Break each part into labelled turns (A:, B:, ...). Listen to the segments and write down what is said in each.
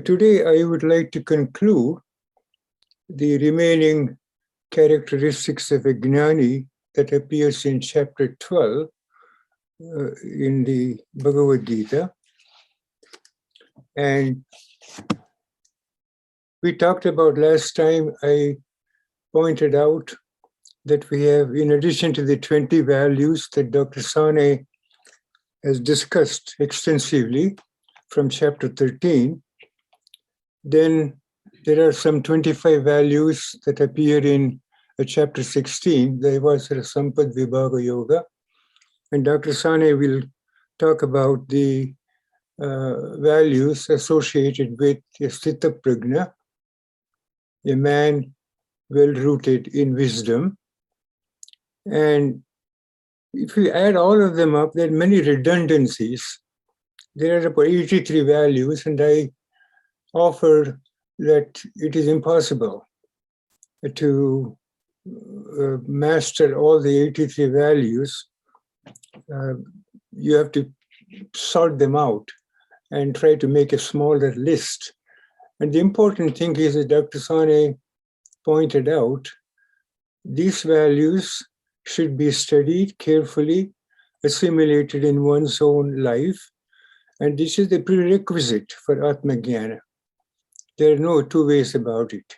A: Today, I would like to conclude the remaining characteristics of a Gnani that appears in chapter 12 in the Bhagavad Gita. And we talked about last time, I pointed out that we have, in addition to the 20 values that Dr. Sane has discussed extensively from chapter 13, then there are some 25 values that appear in chapter 16, the Vaivasara Sampad Vibhaga Yoga. And Dr. Sane will talk about the values associated with a Sthita Prajna, a man well-rooted in wisdom. And if we add all of them up, there are many redundancies. There are about 83 values, and I offer that it is impossible to master all the 83 values. You have to sort them out and try to make a smaller list. And the important thing is that Dr. Sane pointed out, these values should be studied carefully, assimilated in one's own life, and this is the prerequisite for Atma Jnana. There are no two ways about it.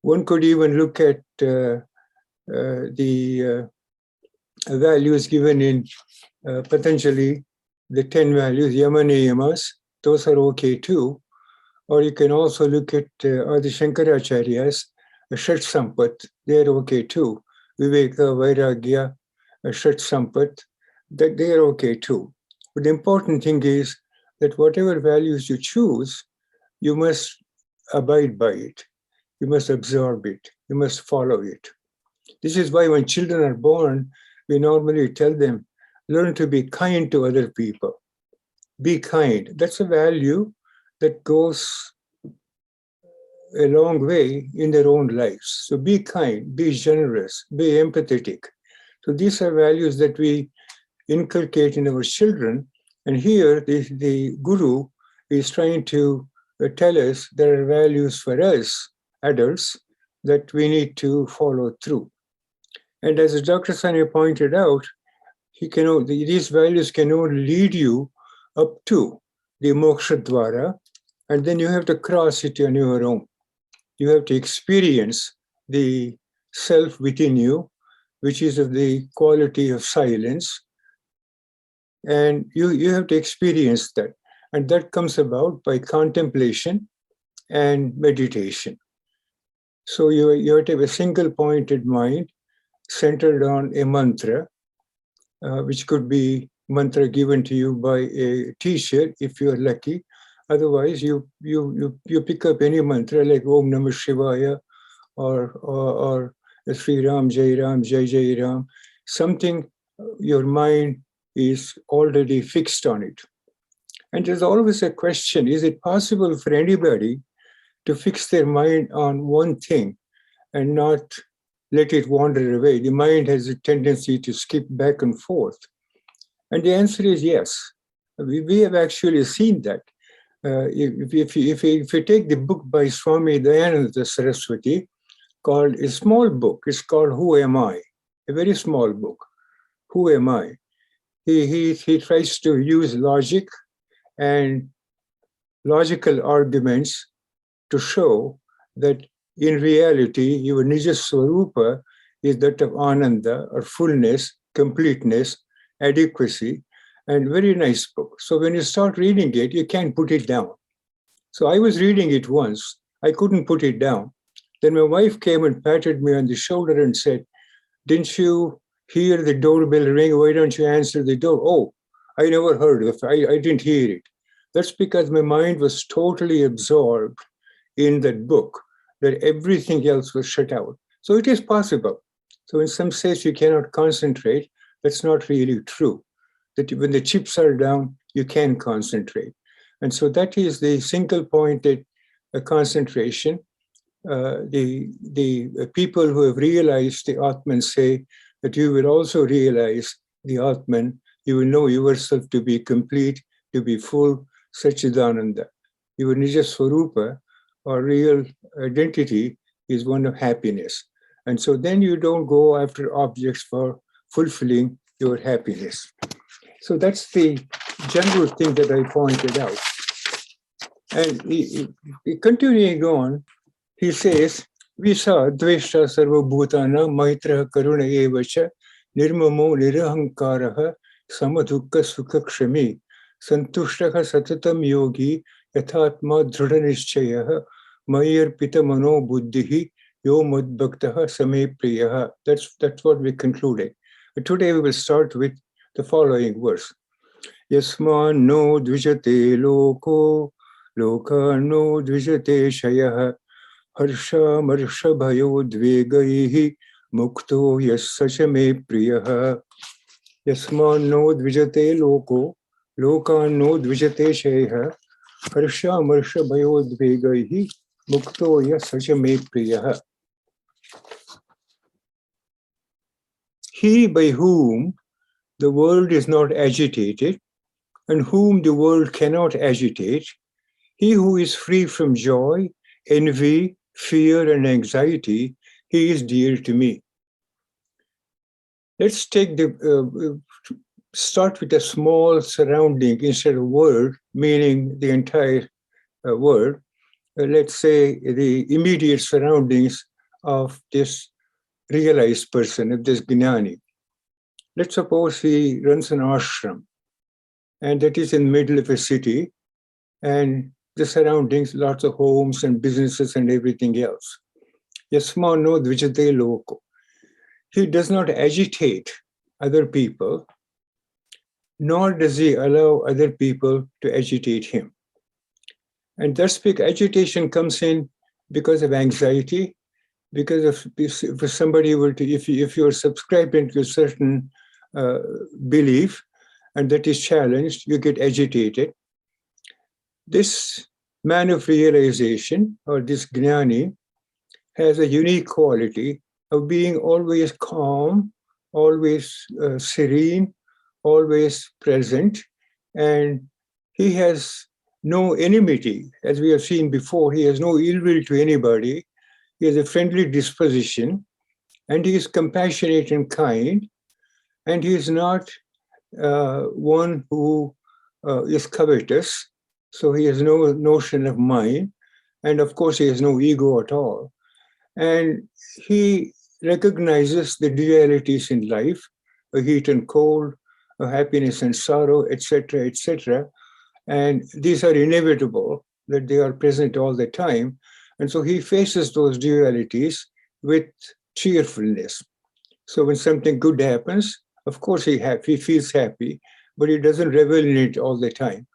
A: One could even look at the values given in Patanjali, the 10 values, Yama Niyamas, those are okay too. Or you can also look at Adi Shankaracharya's Shat Sampat, they're okay too. Viveka, Vairagya, Shat Sampat, that they are okay too. But the important thing is that whatever values you choose, you must abide by it. You must absorb it. You must follow it. This is why when children are born, we normally tell them, learn to be kind to other people. Be kind. That's a value that goes a long way in their own lives. So be kind, be generous, be empathetic. So these are values that we inculcate in our children. And here the Guru is trying to tell us there are values for us, adults, that we need to follow through. And as Dr. Sane pointed out, these values can only lead you up to the moksha dwara, and then you have to cross it on your own. You have to experience the self within you, which is of the quality of silence. And you have to experience that. And that comes about by contemplation and meditation. So you have to have a single-pointed mind centered on a mantra, which could be mantra given to you by a teacher if you're lucky. Otherwise, you pick up any mantra like Om Namah Shivaya or Sri Ram, Jai Ram, Jai Jai Ram, something your mind is already fixed on it. And there's always a question, is it possible for anybody to fix their mind on one thing and not let it wander away? The mind has a tendency to skip back and forth. And the answer is yes. We have actually seen that. If you take the book by Swami Dayananda Saraswati, called a small book, it's called Who Am I? A very small book. Who am I? He tries to use logic and logical arguments to show that in reality, your Nija Swarupa is that of Ananda or fullness, completeness, adequacy, and very nice book. So when you start reading it, you can't put it down. So I was reading it once. I couldn't put it down. Then my wife came and patted me on the shoulder and said, didn't you hear the doorbell ring? Why don't you answer the door? Oh, I never heard of it. I didn't hear it. That's because my mind was totally absorbed in that book, that everything else was shut out. So it is possible. So in some sense, you cannot concentrate. That's not really true. That when the chips are down, you can concentrate. And so that is the single-pointed concentration. The people who have realized the Atman say that you will also realize the Atman. You will know yourself to be complete, to be full, Satchidananda. your Nija Swarupa or real identity is one of happiness. And so then you don't go after objects for fulfilling your happiness. So that's the general thing that I pointed out. And continuing on, he says, Visa dveshta sarvabhutana maitra karuna evacha nirmamo nirahankaraha samadukka sukha kshami santushtaka satatam yogi yathatma dhrudhanishchayaha mayarpita mano buddhihi yo madbhaktaha same priyaha. That's what we concluded. But today we will start with the following verse. Yasman no dvijate loko loka no dvijate shayaha harsha marsha bhayo dvegaihi mukto yassacha me priyaha. Yasman no dvijate loko loka no dvijate shayaha harsha marsha bhayo dvegaihi mukto yassacha me priyaha. He by whom the world is not agitated and whom the world cannot agitate, he who is free from joy, envy, fear, and anxiety, he is dear to me. Let's take start with a small surrounding instead of word, meaning the entire word. Let's say the immediate surroundings of this realized person, of this Gnani. Let's suppose he runs an ashram, and that is in the middle of a city, and the surroundings, lots of homes and businesses and everything else. Yasmano dvijate loko. He does not agitate other people, nor does he allow other people to agitate him. And thus agitation comes in because of anxiety, because of if somebody were to, if you're subscribing to a certain belief and that is challenged, you get agitated. This man of realization, or this Gnani, has a unique quality of being always calm, always serene, always present, and he has no enmity. As we have seen before, he has no ill will to anybody. He has a friendly disposition, and he is compassionate and kind, and he is not one who is covetous. So he has no notion of mine, and of course he has no ego at all. And he recognizes the dualities in life, a heat and cold, a happiness and sorrow, etc., etc. And these are inevitable, that they are present all the time. And so he faces those dualities with cheerfulness. So when something good happens, of course he feels happy, but he doesn't revel in it all the time.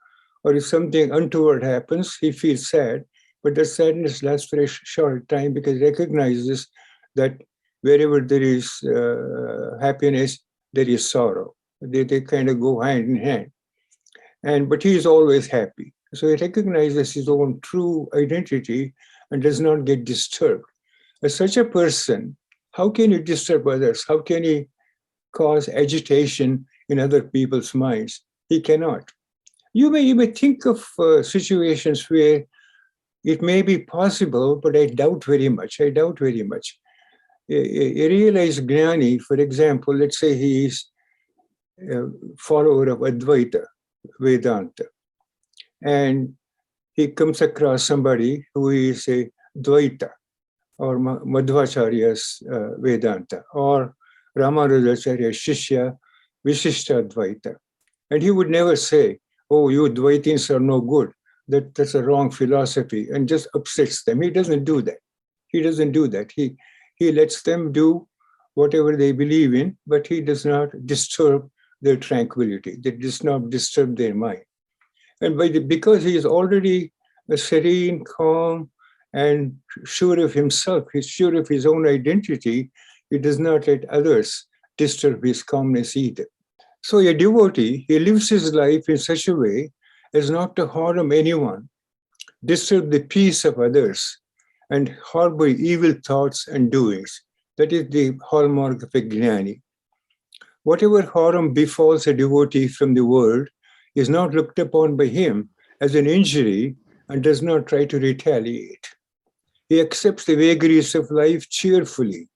A: Or if something untoward happens, he feels sad, but the sadness lasts for a short time because he recognizes that wherever there is happiness, there is sorrow. They kind of go hand in hand. But he is always happy. So he recognizes his own true identity and does not get disturbed. As such a person, how can he disturb others? How can he cause agitation in other people's minds? He cannot. You may think of situations where it may be possible, but I doubt very much. I doubt very much. A realized Gnani, for example, let's say he is a follower of Advaita, Vedanta, and he comes across somebody who is a Dvaita or Madhvacharya's Vedanta or Ramanujacharya's Shishya Vishishta Dvaita. And he would never say, oh, you Dvaitins are no good. That's a wrong philosophy, and just upsets them. He doesn't do that. He doesn't do that. He lets them do whatever they believe in, but he does not disturb their tranquility. That does not disturb their mind. And because he is already a serene, calm, and sure of himself, he's sure of his own identity, he does not let others disturb his calmness either. So a devotee, he lives his life in such a way as not to harm anyone, disturb the peace of others, and harbor evil thoughts and doings. That is the hallmark of a Gnani. Whatever harm befalls a devotee from the world is not looked upon by him as an injury and does not try to retaliate. He accepts the vagaries of life cheerfully.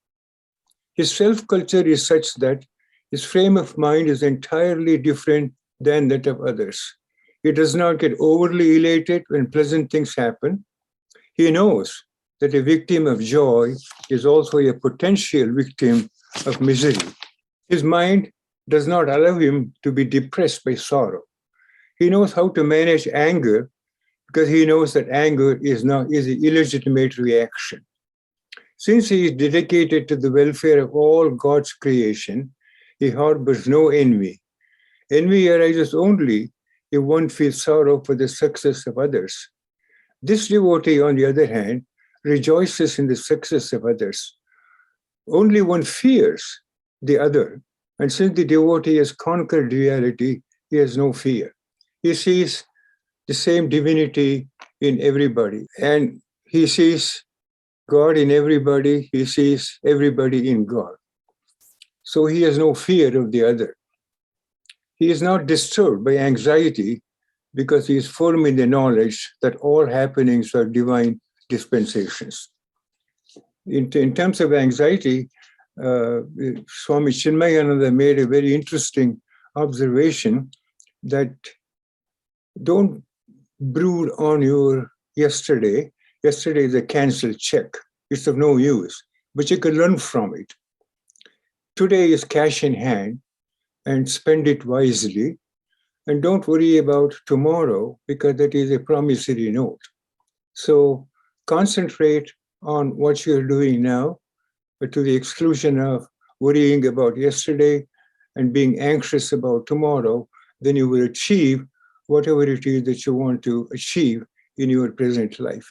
A: His self-culture is such that his frame of mind is entirely different than that of others. He does not get overly elated when pleasant things happen. He knows that a victim of joy is also a potential victim of misery. His mind does not allow him to be depressed by sorrow. He knows how to manage anger because he knows that anger is an illegitimate reaction. Since he is dedicated to the welfare of all God's creation, he harbors no envy. Envy arises only if one feels sorrow for the success of others. This devotee, on the other hand, rejoices in the success of others. Only one fears the other, and since the devotee has conquered reality, he has no fear. He sees the same divinity in everybody, and he sees God in everybody, he sees everybody in God. So he has no fear of the other. He is not disturbed by anxiety because he is firm in the knowledge that all happenings are divine dispensations. In terms of anxiety, Swami Chinmayananda made a very interesting observation that don't brood on your yesterday. Yesterday is a canceled check. It's of no use, but you can learn from it. Today is cash in hand and spend it wisely. And don't worry about tomorrow because that is a promissory note. So concentrate on what you're doing now, but to the exclusion of worrying about yesterday and being anxious about tomorrow, then you will achieve whatever it is that you want to achieve in your present life.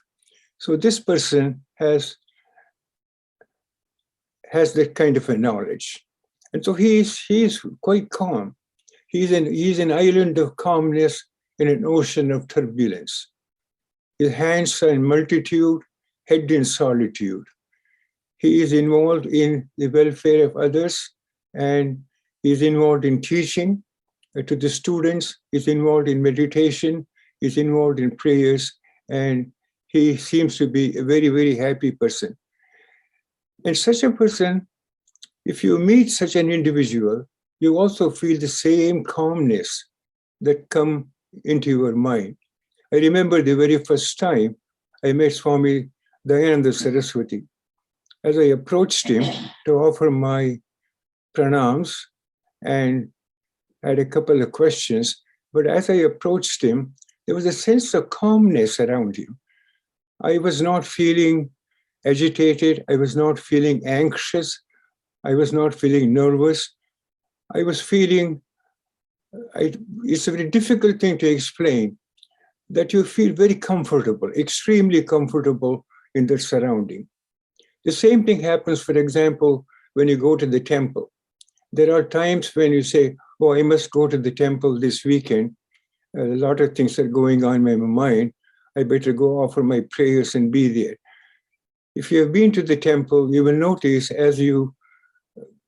A: So this person has that kind of a knowledge. And so he's quite calm. He's an island of calmness in an ocean of turbulence. His hands are in multitude, head in solitude. He is involved in the welfare of others, and he's involved in teaching to the students. He's involved in meditation. He's involved in prayers, and he seems to be a very, very happy person. And such a person, if you meet such an individual, you also feel the same calmness that come into your mind. I remember the very first time I met Swami Dayananda Saraswati. As I approached him to offer my pranams and had a couple of questions, but as I approached him, there was a sense of calmness around him. I was not feeling agitated. I was not feeling anxious. I was not feeling nervous. I was feeling, it's a very difficult thing to explain, that you feel very comfortable, extremely comfortable in the surrounding. The same thing happens, for example, when you go to the temple. There are times when you say, oh, I must go to the temple this weekend. A lot of things are going on in my mind. I better go offer my prayers and be there. If you have been to the temple, you will notice as you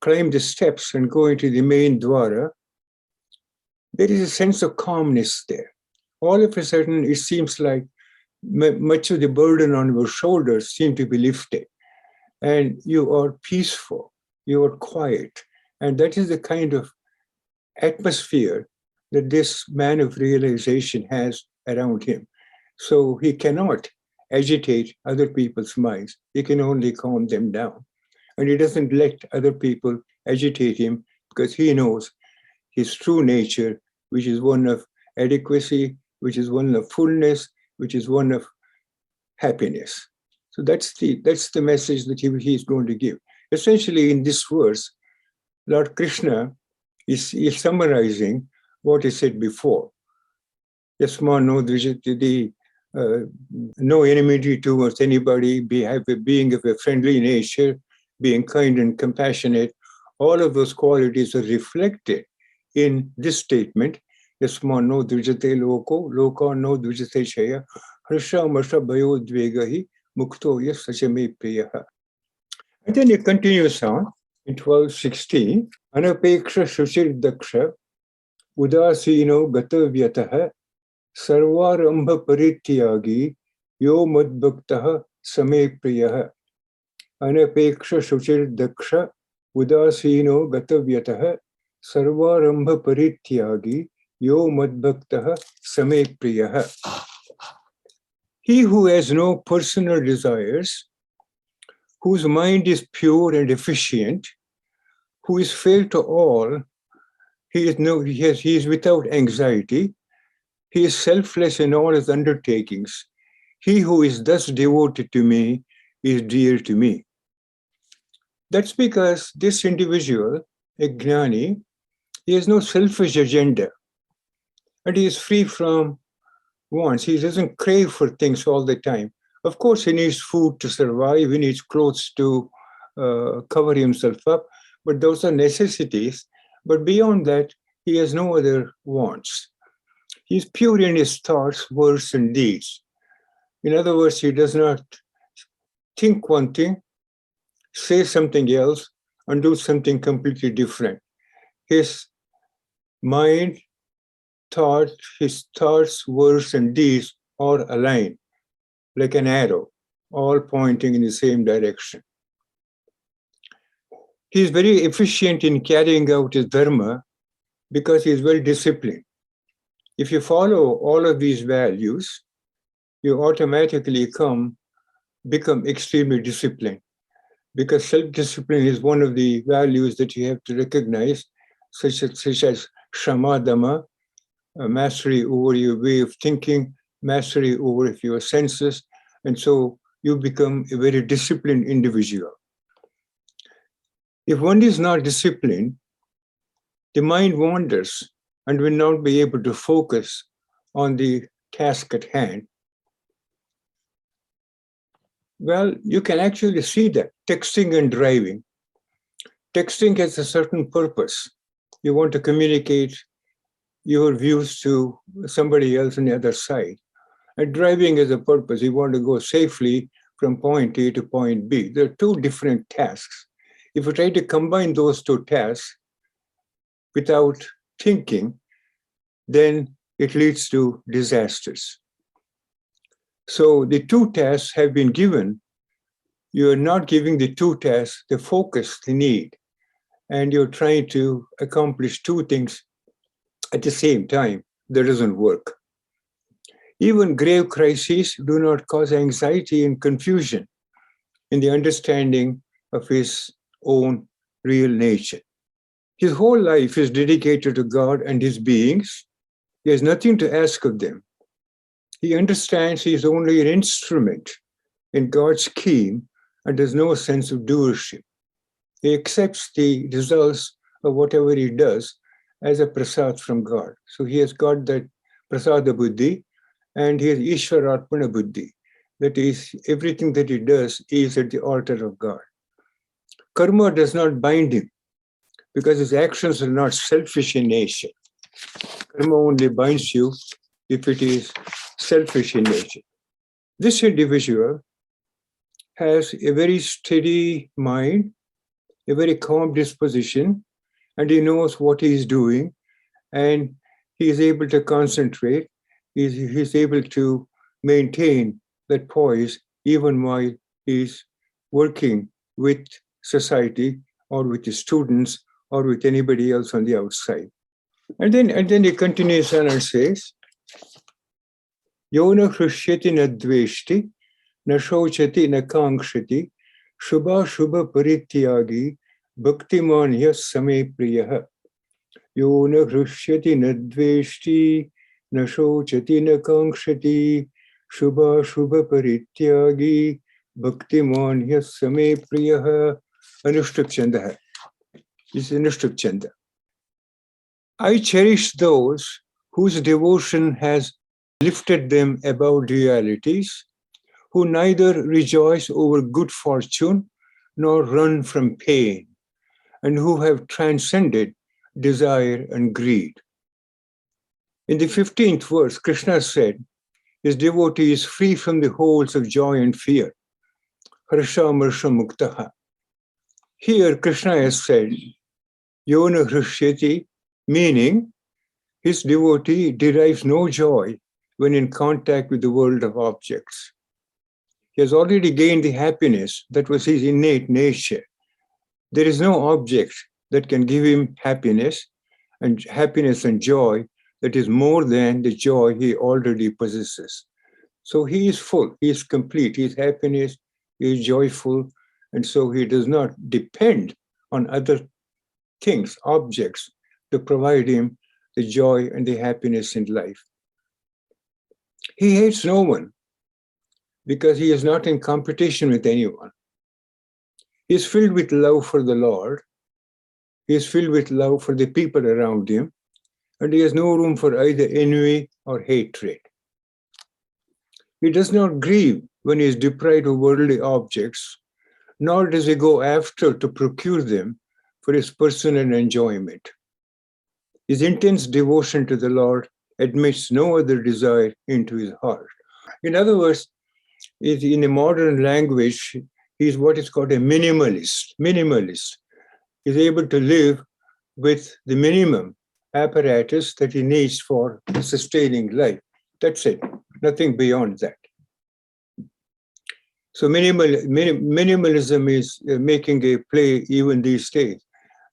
A: climb the steps and go into the main dwara, there is a sense of calmness there. All of a sudden, it seems like much of the burden on your shoulders seem to be lifted. And you are peaceful, you are quiet. And that is the kind of atmosphere that this man of realization has around him. So he cannot agitate other people's minds. He can only calm them down. And he doesn't let other people agitate him because he knows his true nature, which is one of adequacy, which is one of fullness, which is one of happiness. So that's the message that he's going to give. Essentially, in this verse, Lord Krishna is summarizing what he said before. Yasma no dvijati, no enmity towards anybody, being of a friendly nature, being kind and compassionate. All of those qualities are reflected in this statement. Yasma no dvijate loko, loka no dvijate shaya, harsha marsha bhayo dvegahi, mukto yas sachame priyaha. And then it continues on in 12:16. Anapeksha shushir daksha, udasino gatavyataha, Sarvarambha parityagi yo madbhaktaha same priyaha anapeksha shuchir daksha udasino gatavyataha sarvarambha parityagi yo madbhaktaha same priyaha. He who has no personal desires, whose mind is pure and efficient, who is fair to all, he is without anxiety, he is selfless in all his undertakings. He who is thus devoted to me is dear to me. That's because this individual, a gnani, he has no selfish agenda and he is free from wants. He doesn't crave for things all the time. Of course, he needs food to survive, he needs clothes to cover himself up, but those are necessities. But beyond that, he has no other wants. He's pure in his thoughts, words, and deeds. In other words, he does not think one thing, say something else, and do something completely different. His mind, his thoughts, words, and deeds are aligned like an arrow, all pointing in the same direction. He is very efficient in carrying out his dharma because he is well disciplined. If you follow all of these values, you automatically become extremely disciplined, because self-discipline is one of the values that you have to recognize, such as shamadama, mastery over your way of thinking, mastery over your senses, and so you become a very disciplined individual. If one is not disciplined, the mind wanders and will not be able to focus on the task at hand. Well, you can actually see that texting and driving. Texting has a certain purpose. You want to communicate your views to somebody else on the other side. And driving has a purpose. You want to go safely from point A to point B. There are two different tasks. If you try to combine those two tasks without thinking, then it leads to disasters. So the two tasks have been given. You are not giving the two tasks the focus they need, and you're trying to accomplish two things at the same time. That doesn't work. Even grave crises do not cause anxiety and confusion in the understanding of his own real nature. His whole life is dedicated to God and his beings. He has nothing to ask of them. He understands he is only an instrument in God's scheme and has no sense of doership. He accepts the results of whatever he does as a prasad from God. So he has got that prasada buddhi, and he has Ishvara Arpana buddhi. That is, everything that he does is at the altar of God. Karma does not bind him because his actions are not selfish in nature. Karma only binds you if it is selfish in nature. This individual has a very steady mind, a very calm disposition, and he knows what he is doing, and he is able to concentrate. He is able to maintain that poise even while he is working with society or with the students or with anybody else on the outside. And then he continues on and says, Yona Hrishyati na dveshti, na shochati na kankshati, shubha shubha parityagi, bhaktiman yas same priyaha. Yona Hrishyati na dveshti, na shochati na kankshati, shubha shubha parityagi, bhaktiman yas same priyaha. Anushtup Chanda hai. This is Anushtup Chanda. I cherish those whose devotion has lifted them above dualities, who neither rejoice over good fortune nor run from pain, and who have transcended desire and greed. In the 15th verse, Krishna said, his devotee is free from the holds of joy and fear. Harsha marsha muktaha. Here, Krishna has said, Yona hrishyati, meaning his devotee derives no joy when in contact with the world of objects. He has already gained the happiness that was his innate nature. There is no object that can give him happiness and joy that is more than the joy he already possesses. So he is full, he is complete, he is happiness, he is joyful, and so he does not depend on other things, objects, to provide him the joy and the happiness in life. He hates no one because he is not in competition with anyone. He is filled with love for the Lord. He is filled with love for the people around him, and he has no room for either envy or hatred. He does not grieve when he is deprived of worldly objects, nor does he go after to procure them for his personal enjoyment. His intense devotion to the Lord admits no other desire into his heart. In other words, in a modern language, he is what is called a minimalist. Minimalist. He is able to live with the minimum apparatus that he needs for sustaining life. That's it, nothing beyond that. So minimalism is making a play even these days.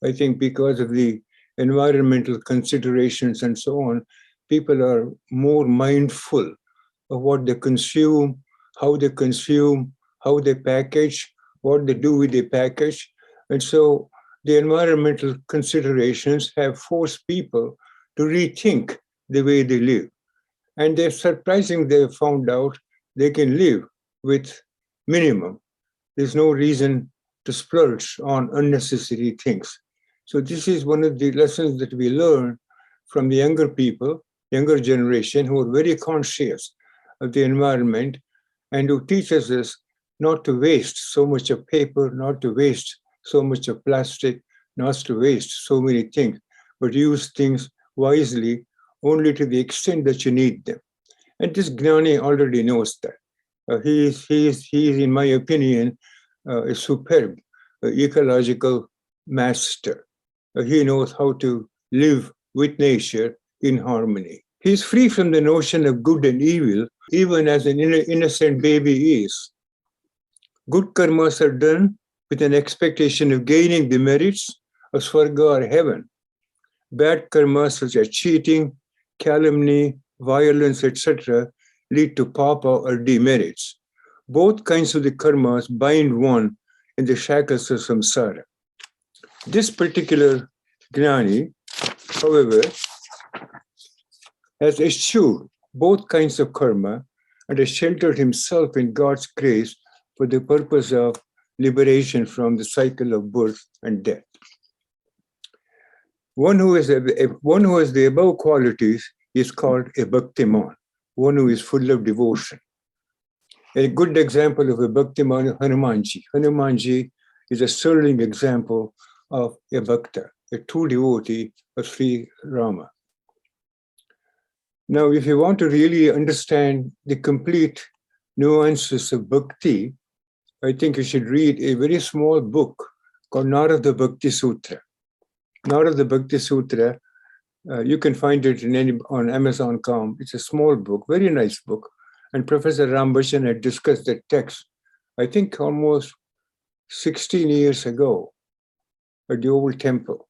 A: I think because of the environmental considerations and so on, people are more mindful of what they consume, how they package, what they do with the package. And so the environmental considerations have forced people to rethink the way they live. And they're surprising, they've found out they can live with minimum. There's no reason to splurge on unnecessary things. So this is one of the lessons that we learn from the younger people, younger generation, who are very conscious of the environment and who teaches us not to waste so much of paper, not to waste so much of plastic, not to waste so many things, but use things wisely only to the extent that you need them. And this Gnani already knows that. He is, in my opinion, a superb ecological master. He knows how to live with nature in harmony. He is free from the notion of good and evil, even as an innocent baby is. Good karmas are done with an expectation of gaining the merits of Swarga or heaven. Bad karmas such as cheating, calumny, violence, etc., lead to papa or demerits. Both kinds of the karmas bind one in the shackles of samsara. This particular Gnani, however, has eschewed both kinds of karma and has sheltered himself in God's grace for the purpose of liberation from the cycle of birth and death. One who has the above qualities is called a bhaktiman, one who is full of devotion. A good example of a bhaktiman is Hanumanji. Hanumanji is a sterling example of a bhakta, a true devotee of Sri Rama. Now, if you want to really understand the complete nuances of bhakti, I think you should read a very small book called Narada Bhakti Sutra. Narada Bhakti Sutra, you can find it on Amazon.com. It's a small book, very nice book. And Professor Rambachan had discussed that text, I think almost 16 years ago at the old temple.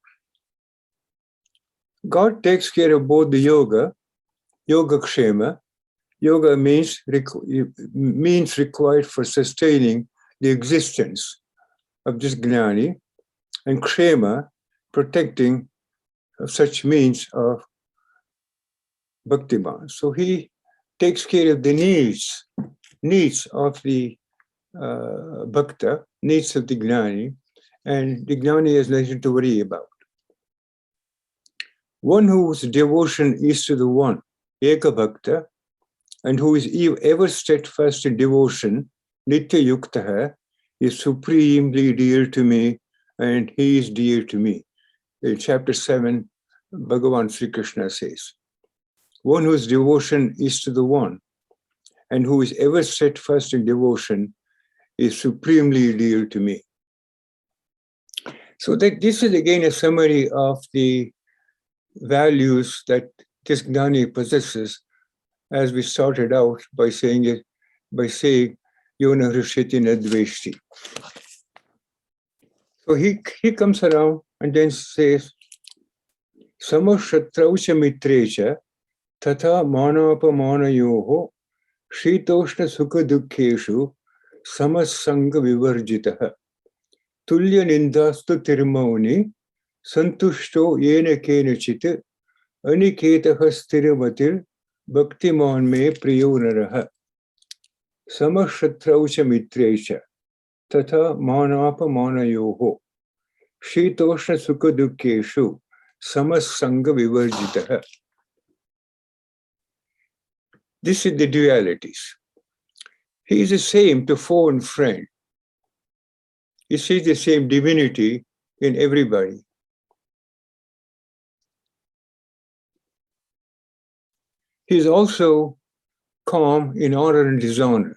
A: God takes care of both the yoga kshema. Yoga means required for sustaining the existence of this gnani, and kshema, protecting such means of bhaktiman. So he takes care of the needs of the bhakta, needs of the gnani, and the gnani has nothing to worry about. One whose devotion is to the one, Eka Bhakta, and who is ever steadfast in devotion, Nitya Yuktaha, is supremely dear to me, and he is dear to me. In chapter 7, Bhagavan Sri Krishna says, one whose devotion is to the one, and who is ever steadfast in devotion, is supremely dear to me. So that this is again a summary of the values that this Gnani possesses. as we started out by saying Yona Hrishiti Nadveshti. So he comes around and then says, Samashatraucha mitrecha tata manapamanayoho shitoshna sukha dukkeshu samasanga vivarjitaha tulya nindastu tirmauni santushto yena kenachit aniketaha sthiramatir bhaktiman me priyo naraha samashatraucha mitrecha tata manapamanayoho shitoshna sukha dukkeshu samasanga vivarjitaha. This is the dualities. He is the same to foe and friend. He sees the same divinity in everybody. He is also calm in honor and dishonor.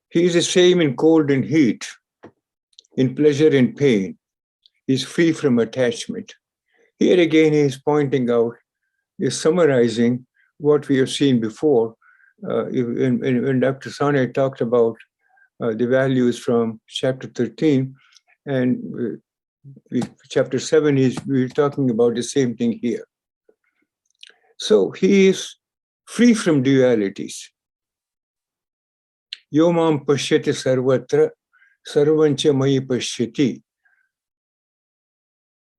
A: He is the same in cold and heat, in pleasure and pain. He is free from attachment. Here again, he is pointing out, he is summarizing what we have seen before. When Dr. Sane talked about the values from chapter 13, and chapter 7 we're talking about the same thing here. So he is free from dualities. Yomam pashyati sarvatra sarvancha mayi pashyati.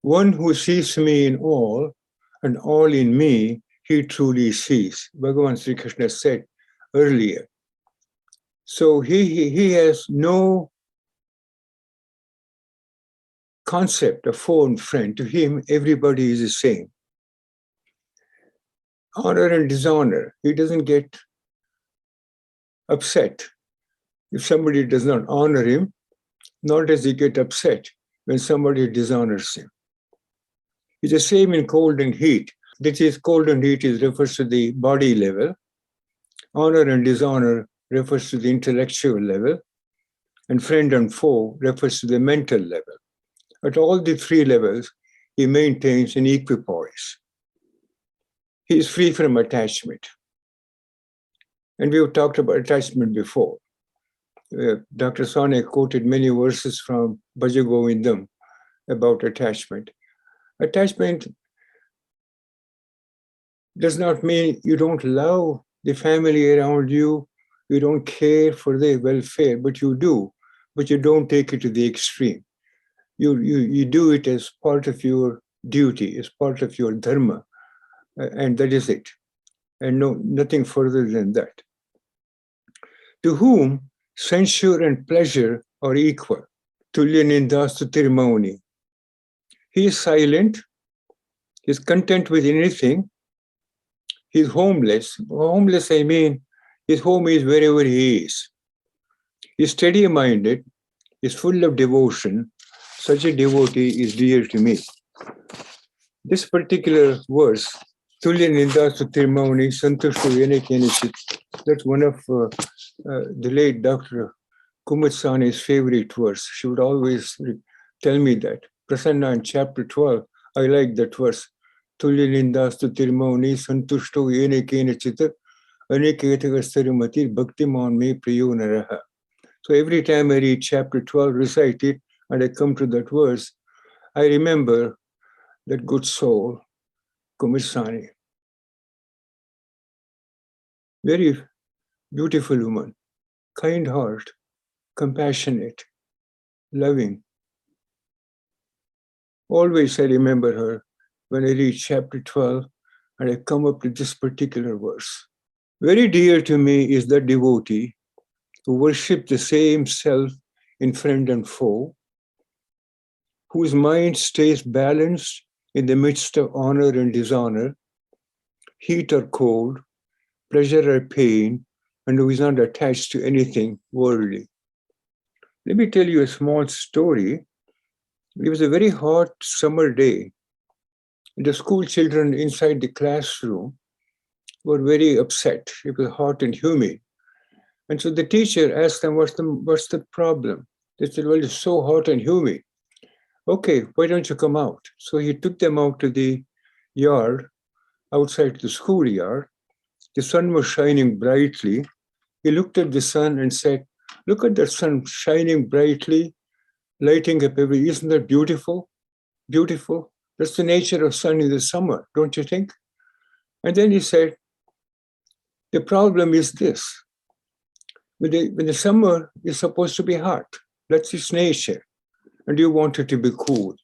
A: One who sees me in all and all in me, he truly sees. Bhagavan Sri Krishna said earlier. So he has no concept of foe and friend. To him, everybody is the same. Honor and dishonor. He doesn't get upset if somebody does not honor him, nor does he get upset when somebody dishonors him. It's the same in cold and heat. That is, cold and heat refers to the body level. Honor and dishonor refers to the intellectual level. And friend and foe refers to the mental level. At all the three levels, he maintains an equipoise. He is free from attachment. And we have talked about attachment before. Dr. Sane quoted many verses from Bhaja Govindam about attachment. Attachment does not mean you don't love the family around you, you don't care for their welfare, but you do, but you don't take it to the extreme. You do it as part of your duty, as part of your dharma, and that is it. And nothing further than that. To whom censure and pleasure are equal. Tulya nindastu tirmauni. He is silent, he is content with anything, he is homeless. Homeless, I mean, his home is wherever he is. He is steady-minded, he is full of devotion. Such a devotee is dear to me. This particular verse, Tulya nindastu tirmauni santushtu yene kenachit, that's one of the late Dr. Kumar Sane's favorite verse. She would always tell me that. Prasanna in chapter 12, I like that verse. Tulya nindastu tirmauni santushtu yene kenachit aniketagastarimati bhaktiman me priyo naraha. So every time I read chapter 12, recite it, and I come to that verse, I remember that good soul, Kumar Sane. Very beautiful woman, kind heart, compassionate, loving. Always I remember her when I read chapter 12 and I come up to this particular verse. Very dear to me is the devotee who worships the same self in friend and foe, whose mind stays balanced in the midst of honor and dishonor, heat or cold, pleasure or pain, and who is not attached to anything worldly. Let me tell you a small story. It was a very hot summer day. The school children inside the classroom were very upset. It was hot and humid. And so the teacher asked them, what's the problem? They said, well, it's so hot and humid. Okay, why don't you come out? So he took them out to the yard, outside the schoolyard, The sun was shining brightly. He looked at the sun and said, "Look at the sun shining brightly, lighting up every. Isn't that beautiful? Beautiful. That's the nature of sun in the summer, don't you think?" And then he said, "The problem is this. When the summer is supposed to be hot, that's its nature, and you want it to be cool.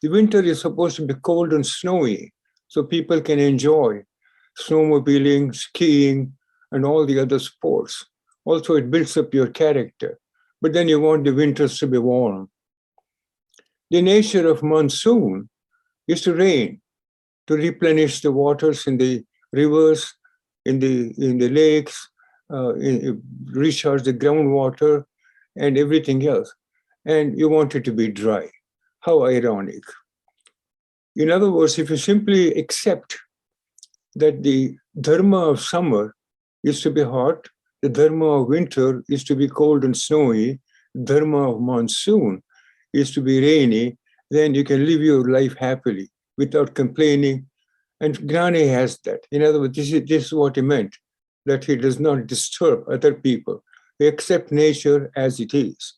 A: The winter is supposed to be cold and snowy, so people can enjoy snowmobiling, skiing, and all the other sports. Also, it builds up your character. But then you want the winters to be warm. The nature of monsoon is to rain, to replenish the waters in the rivers, in the lakes, recharge the groundwater, and everything else. And you want it to be dry. How ironic. In other words, if you simply accept that the dharma of summer is to be hot, the dharma of winter is to be cold and snowy, the dharma of monsoon is to be rainy, then you can live your life happily without complaining. And Gnani has that. In other words, this is what he meant, that he does not disturb other people. He accepts nature as it is,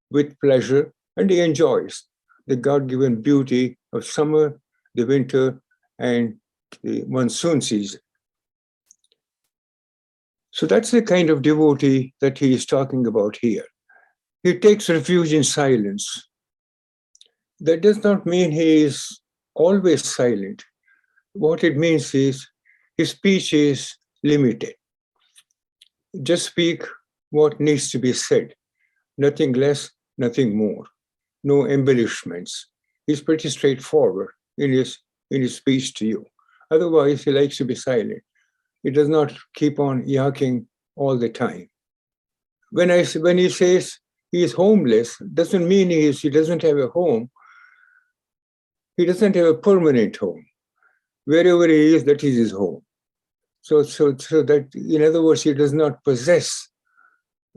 A: with pleasure, and he enjoys the God-given beauty of summer, the winter, and the monsoon season. So that's the kind of devotee that he is talking about here. He takes refuge in silence. That does not mean he is always silent. What it means is his speech is limited. Just speak what needs to be said, nothing less, nothing more, no embellishments. He's pretty straightforward in his speech to you. Otherwise, he likes to be silent. He does not keep on yakking all the time. When he says he is homeless, doesn't mean he doesn't have a home. He doesn't have a permanent home. Wherever he is, that is his home. So that, in other words, he does not possess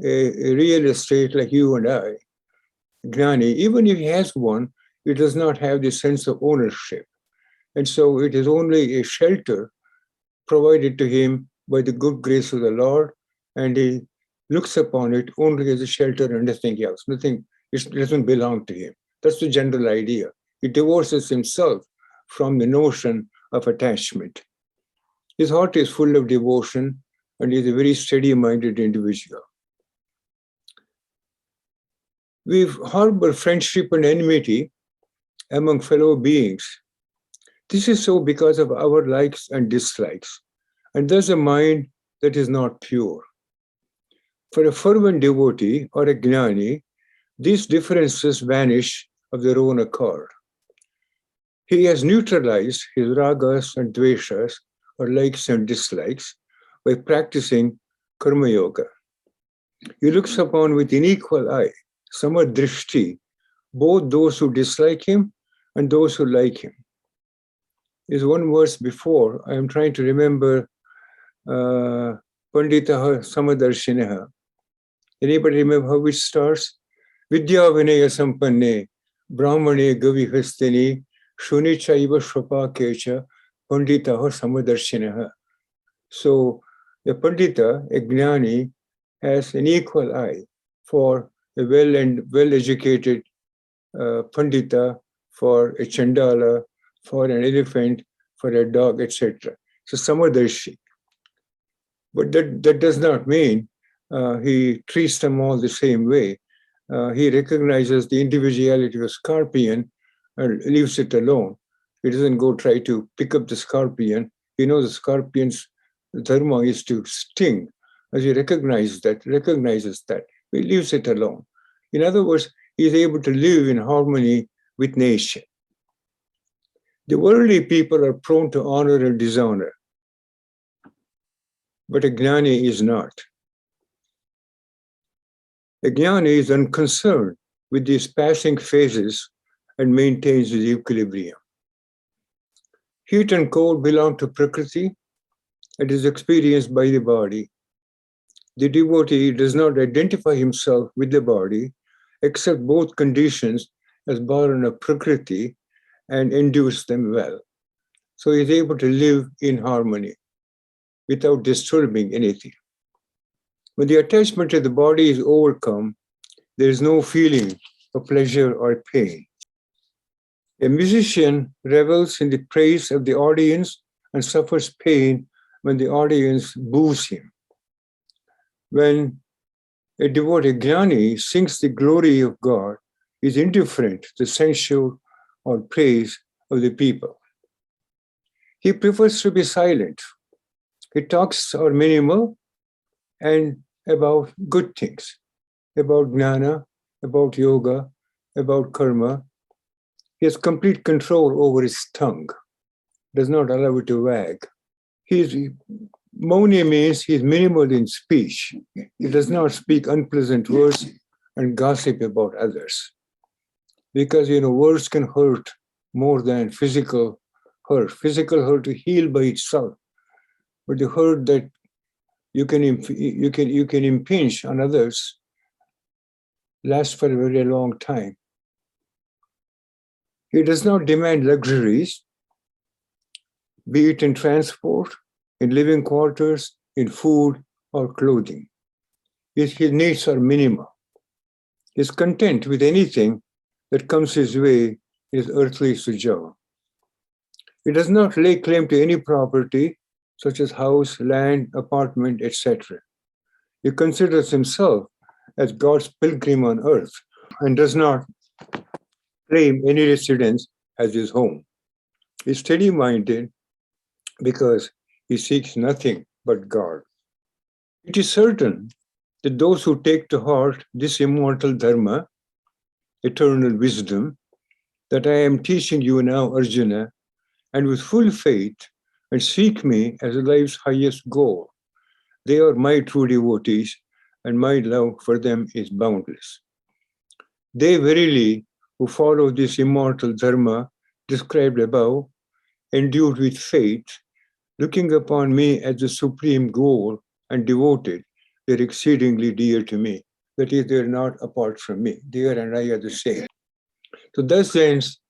A: a real estate like you and I, Gnani. Even if he has one, he does not have the sense of ownership. And so it is only a shelter provided to him by the good grace of the Lord, and he looks upon it only as a shelter and nothing else. Nothing, it doesn't belong to him. That's the general idea. He divorces himself from the notion of attachment. His heart is full of devotion, and he is a very steady-minded individual. We harbor friendship and enmity among fellow beings. This is so because of our likes and dislikes, and thus a mind that is not pure. For a fervent devotee or a gnani, these differences vanish of their own accord. He has neutralized his ragas and dveshas, or likes and dislikes, by practicing karma yoga. He looks upon with an equal eye, samadrishti, both those who dislike him and those who like him. There's one verse before, I am trying to remember, Panditaha Samadarshinaha. Anybody remember how it starts? Vidya Vinaya Sampanne, Brahmane Gavi Hastini, Shuni Chaiva Shwapa Kecha, Panditaha Samadarshinaha. So the Pandita, a Gnani, has an equal eye for a well-educated Pandita, for a Chandala, for an elephant, for a dog, etc. So Samadarshi. But that does not mean he treats them all the same way. He recognizes the individuality of a scorpion and leaves it alone. He doesn't go try to pick up the scorpion. He knows the scorpion's dharma is to sting. As he recognizes that, he leaves it alone. In other words, he is able to live in harmony with nature. The worldly people are prone to honor and dishonor, but a gnani is not. A gnani is unconcerned with these passing phases and maintains his equilibrium. Heat and cold belong to Prakriti and is experienced by the body. The devotee does not identify himself with the body, accept both conditions as born of Prakriti and endures them well. So he is able to live in harmony. without disturbing anything. When the attachment to the body is overcome, there is no feeling of pleasure or pain. A musician revels in the praise of the audience and suffers pain when the audience boos him. When a devotee jnani sings the glory of God, he is indifferent to the censure or praise of the people. He prefers to be silent. His talks are minimal and about good things, about jnana, about yoga, about karma. He has complete control over his tongue, does not allow it to wag. Mauni means he is minimal in speech. He does not speak unpleasant words and gossip about others. Because, words can hurt more than physical hurt. Physical hurt to heal by itself. But the hurt that you can impinge on others lasts for a very long time. He does not demand luxuries, be it in transport, in living quarters, in food, or clothing. His needs are minimal. He is content with anything that comes his way in his earthly sojourn. He does not lay claim to any property, such as house, land, apartment, etc. He considers himself as God's pilgrim on earth and does not claim any residence as his home. He is steady-minded because he seeks nothing but God. It is certain that those who take to heart this immortal dharma, eternal wisdom, that I am teaching you now, Arjuna, and with full faith, and seek me as life's highest goal, they are my true devotees, and my love for them is boundless. They verily, who follow this immortal dharma described above, endued with faith, looking upon me as the supreme goal and devoted, they're exceedingly dear to me. That is, they're not apart from me. They and I are the same. So thus ends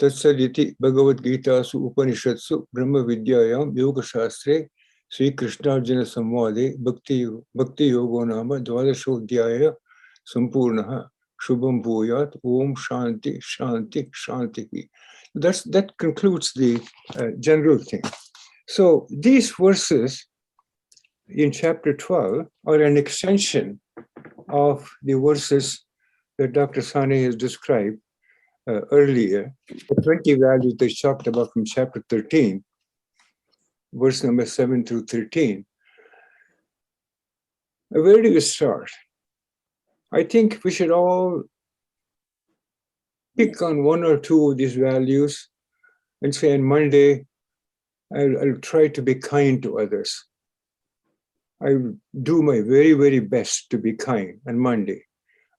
A: Tatsaditi Bhagavad Gita Su Upanishatsu Brahma Vidyayam Yoga Shastre Sri Krishnarjuna Samvade Bhakti Yogo Nama Dvadashodhyaya Sampurnaha Shubham Bhuyat Om Shanti Shanti Shanti. That concludes the general thing. So these verses in chapter 12 are an extension of the verses that Dr. Sane has described earlier, the 20 values they talked about from chapter 13, verse number 7 through 13. Where do we start? I think we should all pick on one or two of these values and say on Monday, I'll try to be kind to others. I do my very, very best to be kind on Monday.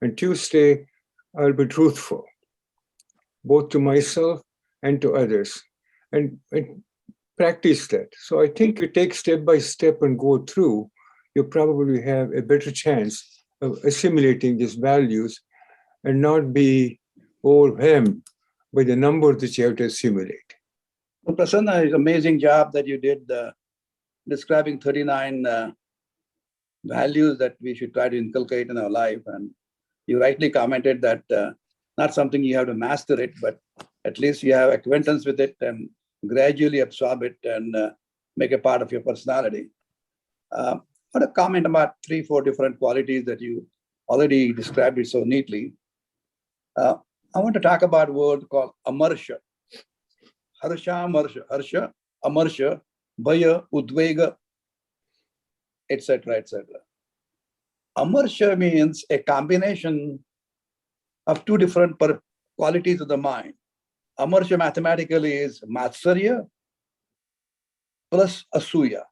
A: And Tuesday, I'll be truthful, both to myself and to others, and practice that. So I think you take step by step and go through, you probably have a better chance of assimilating these values and not be overwhelmed by the number that you have to assimilate.
B: Well, Prasanna, it's an amazing job that you did describing 39 values that we should try to inculcate in our life. And you rightly commented that not something you have to master it, but at least you have acquaintance with it and gradually absorb it and make a part of your personality. I want to comment about 3-4 different qualities that you already described it so neatly. I want to talk about a word called amarsha. Harsha, amarsha, harsha, amarsha, bhaya, udvega, etc., etc. Amarsha means a combination of two different qualities of the mind. Amarsha mathematically is matsarya plus asuya.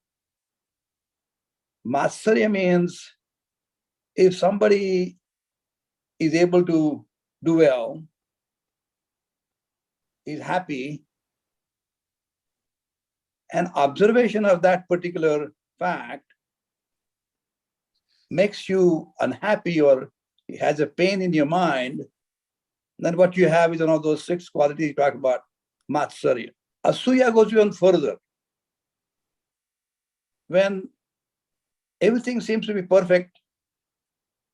B: Matsarya means if somebody is able to do well, is happy, and observation of that particular fact makes you unhappy or has a pain in your mind, then what you have is one of those 6 qualities you talk about, matsarya. Asuya goes even further. when everything seems to be perfect,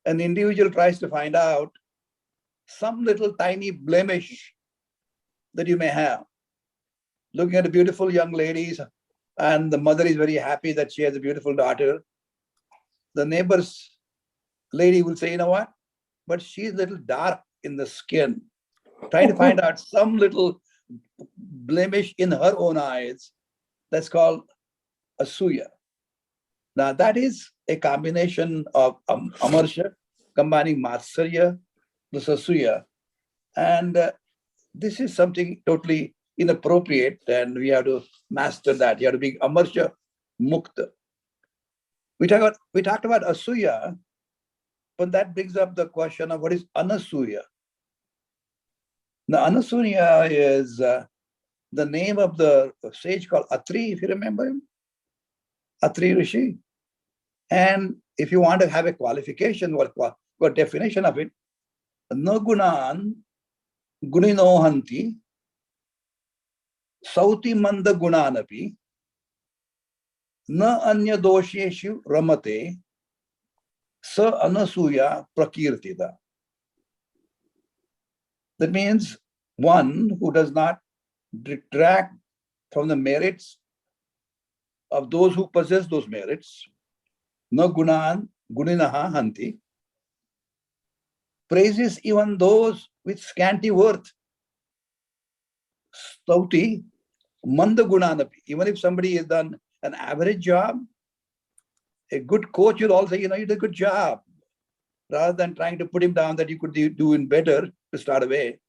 B: an individual tries to find out some little tiny blemish that you may have. Looking at a beautiful young ladies, and the mother is very happy that she has a beautiful daughter. The neighbor's lady will say, you know what? But she's a little dark in the skin. Try to find out some little blemish in her own eyes. That's called asuya. Now, that is a combination of amarsha, combining matsarya plus asuya. And this is something totally inappropriate, and we have to master that. You have to be amarsha mukta. We talked about asuya, but that brings up the question of what is anasuya. Now, anasuya is the name of the sage called Atri, if you remember him, Atri Rishi. And if you want to have a qualification or definition of it, no gunan guninohanti sauti manda gunanapi na anya dosheshu ramate sa anasuya prakirtida. That means one who does not detract from the merits of those who possess those merits, no gunan guninaha hanti, praises even those with scanty worth. Stauti manda gunanapi. Even if somebody has done an average job, a good coach will also say, you did a good job, rather than trying to put him down that you could do it better to start away,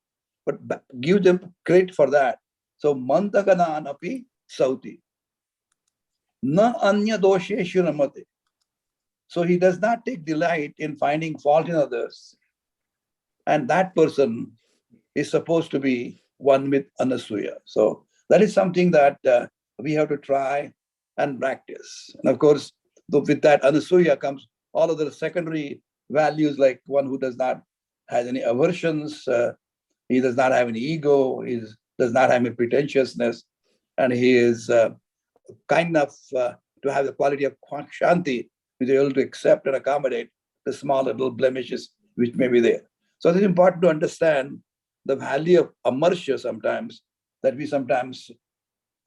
B: but give them credit for that. So manda gananapi sauti. Na anya dosheshu ramate. So he does not take delight in finding fault in others. And that person is supposed to be one with anasuya. So that is something that we have to try and practice. And of course, with that anasuya comes all of the secondary values, like one who does not have any aversions, he does not have any ego, he does not have any pretentiousness, and he is kind enough to have the quality of shanti, is able to accept and accommodate the small little blemishes which may be there. So it is important to understand the value of amarsha sometimes, that we sometimes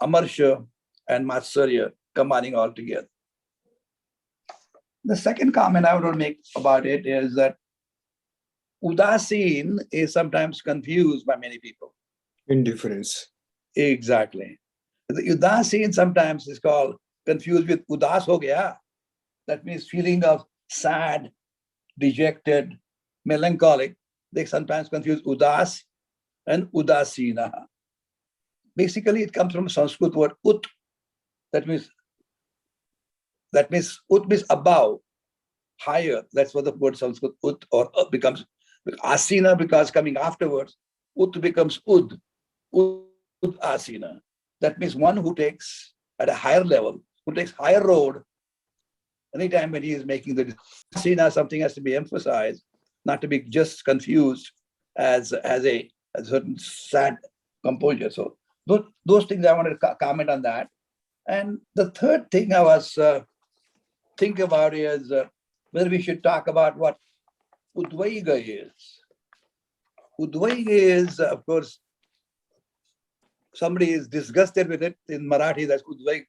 B: amarsha and matsarya combining all together. The second comment I want to make about it is that udasin is sometimes confused by many people.
A: Indifference.
B: Exactly. The udasin sometimes is called confused with udas ho gaya. That means feeling of sad, dejected, melancholic. They sometimes confuse udas and udasina. Basically, it comes from Sanskrit word ut. That means ut means above, higher. That's what the word Sanskrit ut or becomes. Asina, because coming afterwards, ut becomes ud asina. That means one who takes at a higher level, who takes higher road. Anytime when he is making the asina, something has to be emphasized, not to be just confused as a certain sad composure. So those things I wanted to comment on that. And the third thing I was thinking about is whether we should talk about what udvaiga is. Udvaiga is, of course, somebody is disgusted with it. In Marathi, that's udvaig.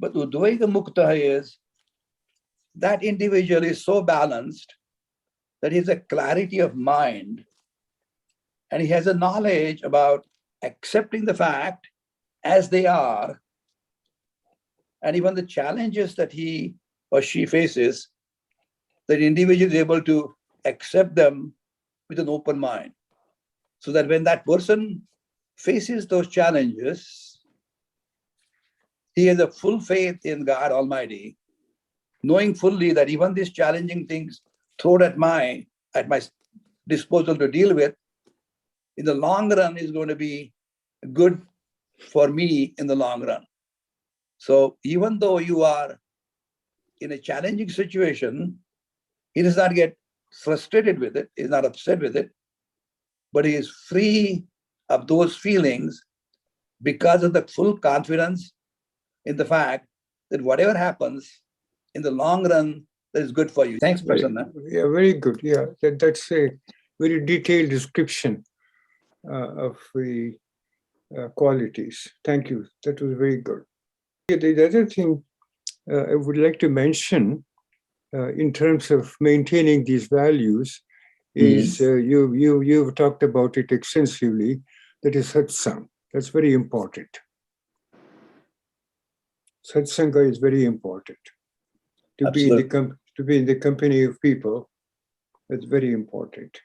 B: But udvaiga mukta is that individual is so balanced that he has a clarity of mind, and he has a knowledge about accepting the fact as they are, and even the challenges that he or she faces, that individual is able to accept them with an open mind. So that when that person faces those challenges, he has a full faith in God Almighty, knowing fully that even these challenging things thrown at my disposal to deal with, in the long run is going to be good for me in the long run. So even though you are in a challenging situation, he does not get frustrated with it, is not upset with it, but he is free of those feelings because of the full confidence in the fact that whatever happens in the long run, that is good for you. Thanks, Prasanna.
A: Yeah, very good. Yeah, that's a very detailed description of the qualities. Thank you. That was very good. Yeah, the other thing I would like to mention in terms of maintaining these values is you've talked about it extensively. That is satsang. That's very important. Satsanga is very important. To be in the company of people, that's very important.